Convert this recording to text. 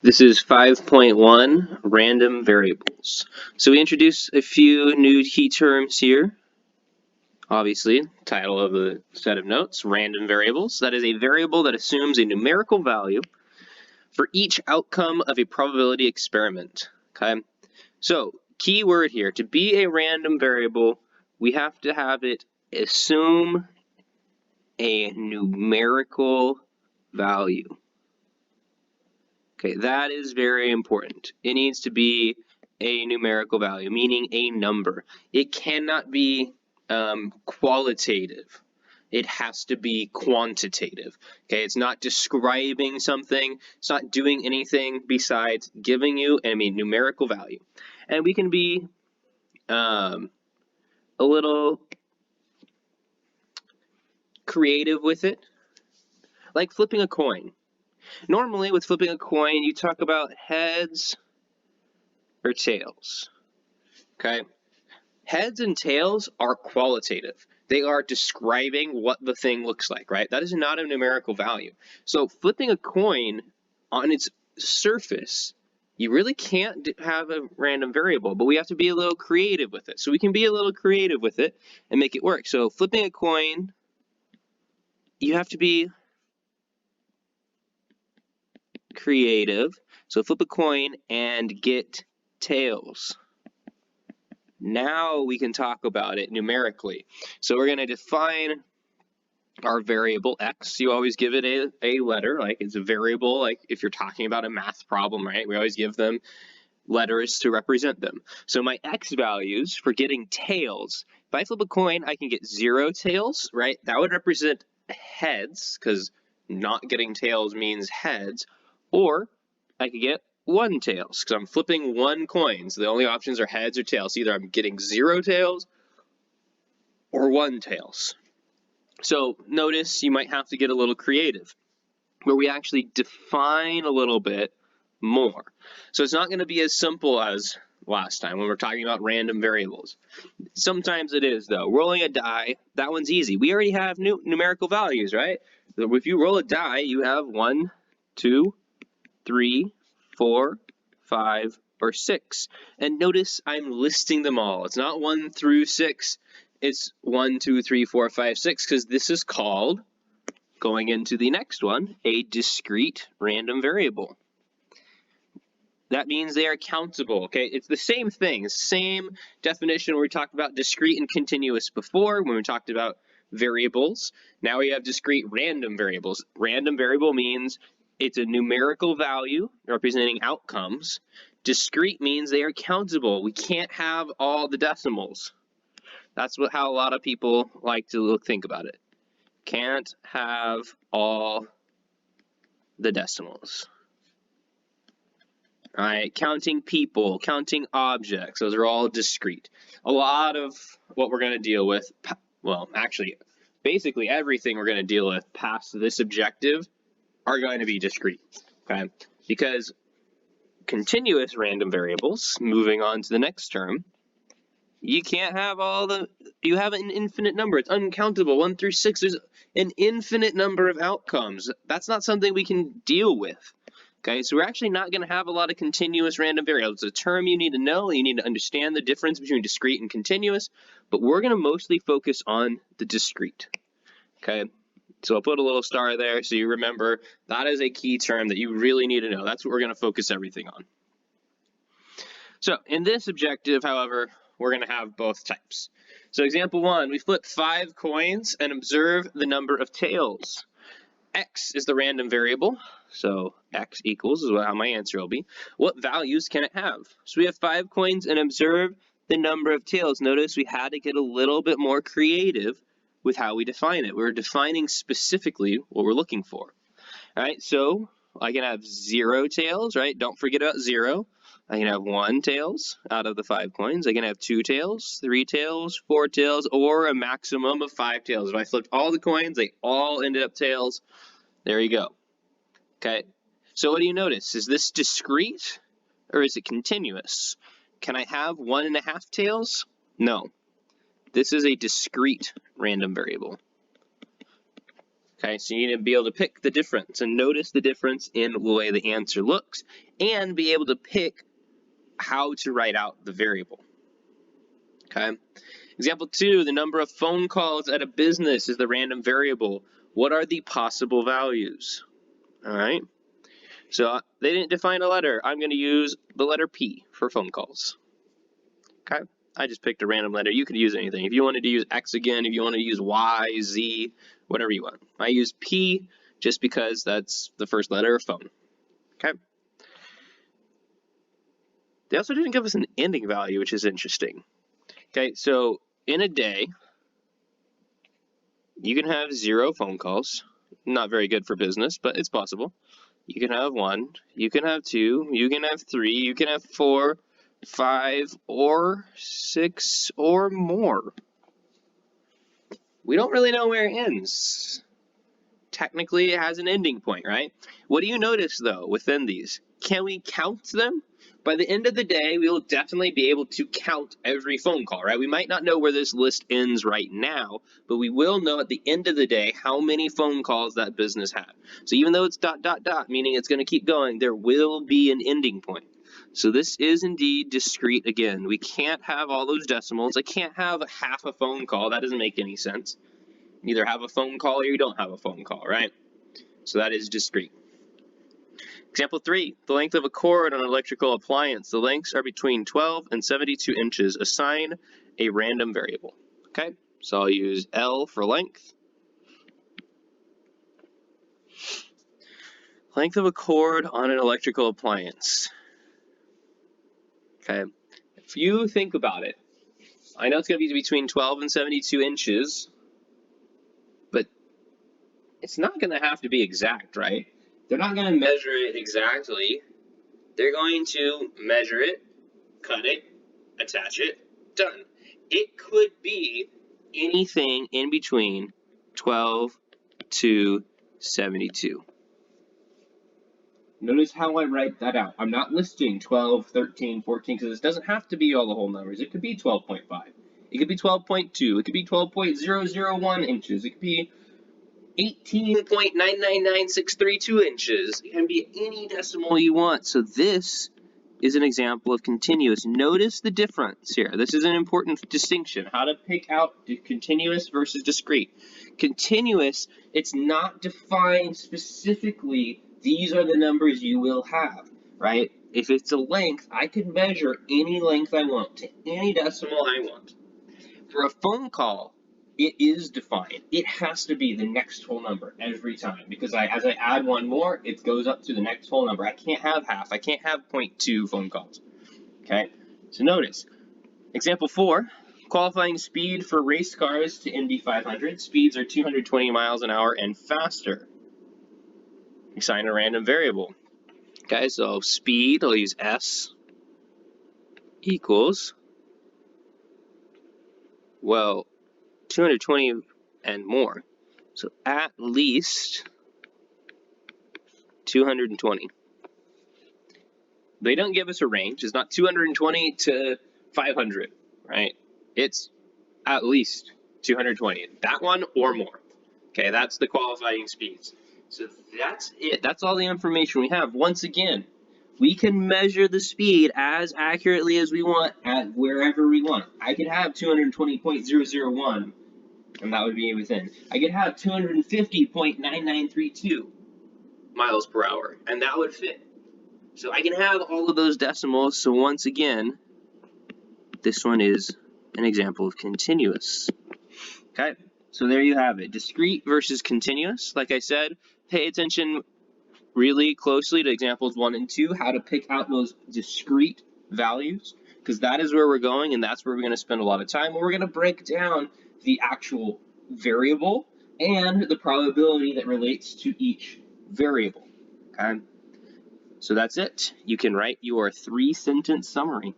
This is 5.1, random variables. So we introduce a few new key terms here. Obviously, title of the set of notes, random variables. That is a variable that assumes a numerical value for each outcome of a probability experiment. Okay, so key word here, to be a random variable, we have to have it assume a numerical value. Okay, that is very important. It needs to be a numerical value, meaning a number. It cannot be qualitative. It has to be quantitative. Okay, it's not describing something. It's not doing anything besides giving you a numerical value. And we can be a little creative with it, like flipping a coin. Normally, with flipping a coin, you talk about heads or tails. Okay? Heads and tails are qualitative. They are describing what the thing looks like, right? That is not a numerical value. So flipping a coin on its surface, you really can't have a random variable, but we have to be a little creative with it. So we can be a little creative with it and make it work. So flipping a coin, you have to be creative. So flip a coin and get tails. Now we can talk about it numerically. So we're going to define our variable x. You always give it a letter, like it's a variable, like if you're talking about a math problem, right? We always give them letters to represent them. So my x values for getting tails, if I flip a coin, I can get 0 tails, right? That would represent heads, because not getting tails means heads, or I could get 1 tails, because I'm flipping 1 coin. So the only options are heads or tails. Either I'm getting 0 tails or 1 tails. So notice you might have to get a little creative, where we actually define a little bit more. So it's not going to be as simple as last time when we're talking about random variables. Sometimes it is, though. Rolling a die, that one's easy. We already have numerical values, right? If you roll a die, you have 1, 2, 3, 4, 5, or 6. And notice I'm listing them all. It's not 1 through 6. It's 1, 2, 3, 4, 5, 6, because this is called, going into the next one, a discrete random variable. That means they are countable, okay? It's the same thing, same definition where we talked about discrete and continuous before when we talked about variables. Now we have discrete random variables. Random variable means it's a numerical value representing outcomes. Discrete means they are countable. We can't have all the decimals. That's how a lot of people like to think about it. Can't have all the decimals. All right, counting people, counting objects, those are all discrete. A lot of what we're going to deal with, well, actually, basically everything we're going to deal with past this objective are going to be discrete, okay? Because continuous random variables, moving on to the next term, you can't have you have an infinite number. It's uncountable, 1 through 6. There's an infinite number of outcomes. That's not something we can deal with. Okay, so we're actually not going to have a lot of continuous random variables. It's a term you need to know. You need to understand the difference between discrete and continuous, but we're going to mostly focus on the discrete. Okay, so I'll put a little star there so you remember that is a key term that you really need to know. That's what we're going to focus everything on. So in this objective, however, we're going to have both types. So example 1, we flip 5 coins and observe the number of tails. X is the random variable, so x equals is how my answer will be. What values can it have? So we have 5 coins and observe the number of tails. Notice we had to get a little bit more creative with how we define it. We're defining specifically what we're looking for. All right, so I can have 0 tails, right? Don't forget about 0. I can have 1 tails out of the 5 coins. I can have 2 tails, 3 tails, 4 tails, or a maximum of 5 tails. If I flipped all the coins, they all ended up tails. There you go. Okay, so what do you notice? Is this discrete or is it continuous? Can I have 1.5 tails? No. This is a discrete random variable. Okay, so you need to be able to pick the difference and notice the difference in the way the answer looks and be able to pick how to write out the variable. Okay. Example 2, the number of phone calls at a business is the random variable. What are the possible values? All right. So they didn't define a letter. I'm going to use the letter P for phone calls. Okay. I just picked a random letter. You could use anything. If you wanted to use X again, if you want to use Y, Z, whatever you want. I use P just because that's the first letter of phone. Okay. They also didn't give us an ending value, which is interesting. Okay, so in a day, you can have 0 phone calls. Not very good for business, but it's possible. You can have 1, you can have 2, you can have 3, you can have 4, 5, or 6, or more. We don't really know where it ends. Technically, it has an ending point, right? What do you notice, though, within these? Can we count them? By the end of the day, we will definitely be able to count every phone call, right? We might not know where this list ends right now, but we will know at the end of the day how many phone calls that business had. So even though it's ... meaning it's going to keep going, there will be an ending point. So this is indeed discrete again. We can't have all those decimals. I can't have half a phone call. That doesn't make any sense. You either have a phone call or you don't have a phone call, right? So that is discrete. Example 3, the length of a cord on an electrical appliance. The lengths are between 12 and 72 inches. Assign a random variable. Okay, so I'll use L for length. Length of a cord on an electrical appliance. Okay, if you think about it, I know it's going to be between 12 and 72 inches, but it's not going to have to be exact, right? They're not going to measure it exactly. They're going to measure it, cut it, attach it, done. It could be anything in between 12 to 72. Notice how I write that out. I'm not listing 12, 13, 14, because this doesn't have to be all the whole numbers. It could be 12.5. It could be 12.2. It could be 12.001 inches. It could be 18.999632 inches. It can be any decimal you want. So this is an example of continuous. Notice the difference here. This is an important distinction. How to pick out continuous versus discrete. Continuous, it's not defined specifically. These are the numbers you will have, right? If it's a length, I can measure any length I want to any decimal I want. For a phone call, it is defined. It has to be the next whole number every time because as I add one more, it goes up to the next whole number. I can't have half. I can't have 0.2 phone calls. Okay, so notice, example 4, qualifying speed for race cars to Indy 500. Speeds are 220 miles an hour and faster. Assign a random variable. Okay, so speed, I'll use S equals, well, 220 and more. So at least 220. They don't give us a range. It's not 220 to 500, right? It's at least 220. That one or more. Okay, that's the qualifying speeds. So that's it. That's all the information we have. Once again, we can measure the speed as accurately as we want at wherever we want. I could have 220.001, and that would be within. I could have 250.9932 miles per hour, and that would fit. So I can have all of those decimals. So once again, this one is an example of continuous. Okay, so there you have it. Discrete versus continuous. Like I said, pay attention really closely to examples 1 and 2, how to pick out those discrete values, because that is where we're going, and that's where we're going to spend a lot of time. We're going to break down the actual variable and the probability that relates to each variable. Okay, so that's it. You can write your 3-sentence summary.